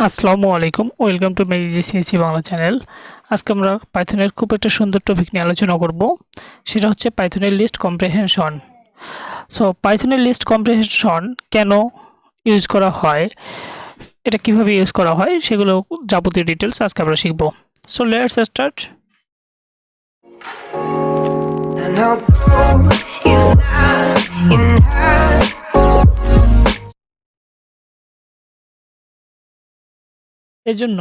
আসসালামু আলাইকুম, welcome to my জিসিএসি Bangla channel. আজকে আমরা পাইথনের খুব একটা সুন্দর টপিক নিয়ে আলোচনা করব, সেটা হচ্ছে পাইথনের লিস্ট কম্প্রিহেনশন। সো পাইথনের লিস্ট কম্প্রিহেনশন কেন ইউজ করা হয়, এটা কিভাবে ইউজ করা হয়, সেগুলো যাবতীয় ডিটেলস আজকে আমরা শিখব। So let's start. এর জন্য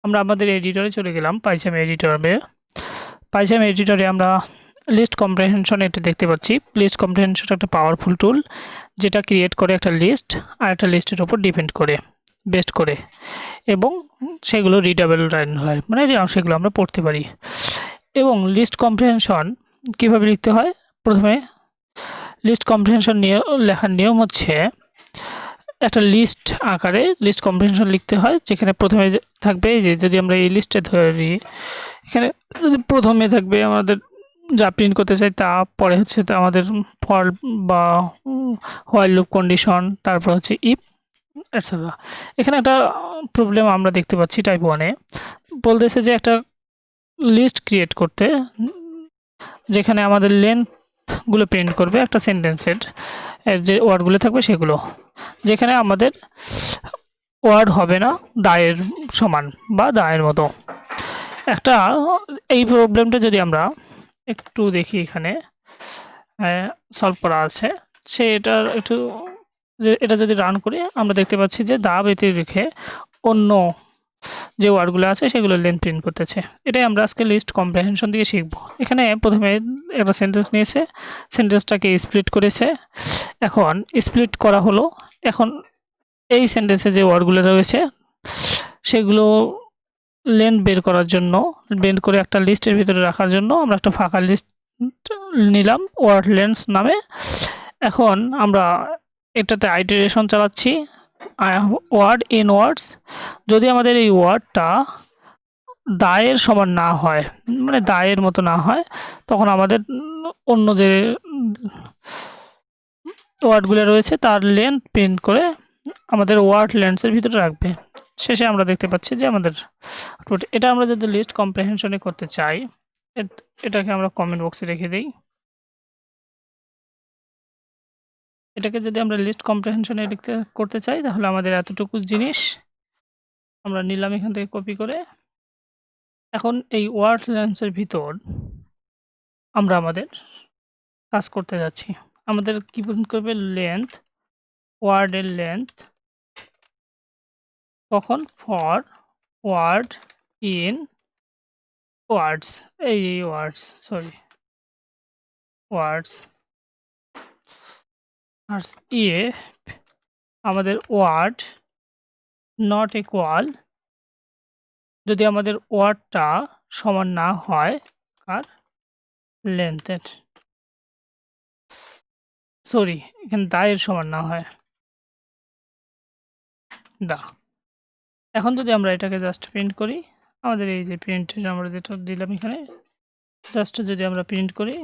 আমরা আমাদের এডিটরে চলে গেলাম, পাইথন এডিটরে আমরা লিস্ট কম্প্রিহেনশন এটা দেখতে পাচ্ছি। লিস্ট কম্প্রিহেনশন একটা পাওয়ারফুল টুল, যেটা ক্রিয়েট করে একটা লিস্ট আর একটা লিস্টের উপর ডিপেন্ড করে বেস্ট করে, এবং সেগুলো রিডেবল হয়, মানে সেগুলো আমরা পড়তে পারি। এবং লিস্ট কম্প্রিহেনশন কীভাবে লিখতে হয়, প্রথমে লিস্ট কম্প্রিহেনশন লেখার নিয়ম হচ্ছে একটা লিস্ট আকারে লিস্ট কম্প্রিহেনশন লিখতে হয়, যেখানে প্রথমে থাকবে যে যদি আমরা এই লিস্টে ধরি, এখানে যদি প্রথমে থাকবে আমাদের যা প্রিন্ট করতে চাই তা, পরে হচ্ছে তো আমাদের ফর বা হোয়াইল লুপ কন্ডিশন, তারপর হচ্ছে ইফ এটসেট্রা। এখানে একটা প্রবলেম আমরা দেখতে পাচ্ছি টাইপ 1-এ, বলতেছে যে একটা লিস্ট ক্রিয়েট করতে, যেখানে আমাদের লেন্থগুলো প্রিন্ট করবে একটা সেন্টেন্সের যে ওয়ার্ডগুলো থাকবে সেগুলো, যেখানে আমাদের ওয়ার্ড হবে না দায়ের সমান বা দায়ের মতো একটা। এই প্রবলেমটা যদি আমরা একটু দেখি, এখানে সলভ করা আছে, এটার একটু এটা যদি রান করি, আমরা দেখতে পাচ্ছি যে দা ব্যতীত রেখে অন্য যে ওয়ার্ডগুলো আছে সেগুলো লেন্থ প্রিন্ট করতেছে। এটাই আমরা আজকে লিস্ট কম্প্রিহেনশন দিয়ে শিখব। এখানে প্রথমে একটা সেন্টেন্স নিয়েছে, সেন্টেন্সটাকে স্প্লিট করেছে। এখন স্প্লিট করা হলো, এখন এই সেন্টেন্সে যে ওয়ার্ডগুলো রয়েছে সেগুলো লেন্থ বের করার জন্য, বের করে একটা লিস্টের ভিতরে রাখার জন্য আমরা একটা ফাঁকা লিস্ট নিলাম ওয়ার্ড লেন্থ নামে। এখন আমরা এটাতে আইটারেশন চালাচ্ছি, ওয়ার্ড ইন ওয়ার্ডস। যদি আমাদের এই ওয়ার্ডটা দায়ের সমান না হয়, মানে দায়ের মতো না হয়, তখন আমাদের অন্য যে ওয়ার্ডগুলো রয়েছে তার লেন্থ প্রিন্ট করে আমাদের ওয়ার্ড লেন্থসের ভিতরে রাখবে। শেষে আমরা দেখতে পাচ্ছি যে আমাদের এটা আমরা যদি লিস্ট কম্প্রিহেনশনে করতে চাই, এটাকে আমরা কমেন্ট বক্সে রেখে দিই। এটাকে যদি আমরা লিস্ট কম্প্রিহেনশনে করতে চাই, তাহলে আমাদের এতটুকু জিনিস আমরা নিলাম এখান থেকে কপি করে। এখন এই ওয়ার্ড লেন্থসের ভিতর আমরা আমাদের কাজ করতে যাচ্ছি। আমাদের কি প্রিন্ট করবে, লেন্থ, ওয়ার্ডের লেন্থ, তখন ফর ওয়ার্ড ইন ওয়ার্ডস, এই ওয়ার্ডস ওয়ার্ডস ইয়ে আমাদের ওয়ার্ড নট ইকুয়াল, যদি আমাদের ওয়ার্ডটা সমান না হয় কার, লেন্থের, এখানে দায়ের সমান না হয়, দা। এখন যদি আমরা এটাকে জাস্ট প্রিন্ট করি, আমাদের এই যে প্রিন্টের আমরা যেটা দিলাম এখানে, জাস্ট যদি আমরা প্রিন্ট করি,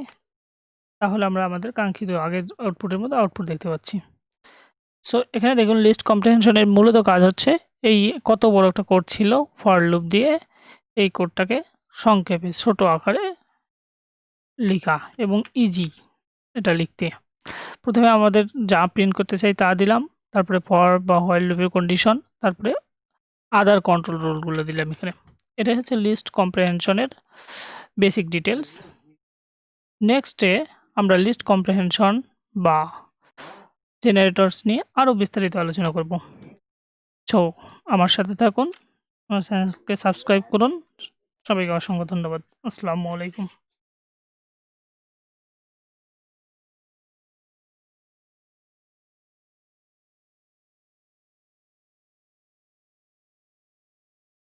তাহলে আমরা আমাদের কাঙ্ক্ষিত আগের আউটপুটের মতো আউটপুট দেখতে পাচ্ছি। সো এখানে দেখুন লিস্ট কম্প্রিহেনশনের মূলত কাজ হচ্ছে এই কত বড় একটা কোড ছিল ফর লুপ দিয়ে, এই কোডটাকে সংক্ষেপে ছোট আকারে লেখা এবং ইজি এটা লিখতে। প্রথমে আমাদের যা প্রিন্ট করতে চাই তা দিলাম, তারপরে ফর বা হোয়াইল লুপের কন্ডিশন, তারপরে আদার কন্ট্রোল রুলগুলো দিলাম এখানে। এটাই হচ্ছে লিস্ট কম্প্রিহেনশনের বেসিক ডিটেলস। নেক্সটে আমরা লিস্ট কম্প্রিহেনশন বা জেনারেটরস নিয়ে আরও বিস্তারিত আলোচনা করব। সো আমার সাথে থাকুন, আমার চ্যানেলকে সাবস্ক্রাইব করুন। সবাইকে অসংখ্য ধন্যবাদ। আসসালামু আলাইকুম।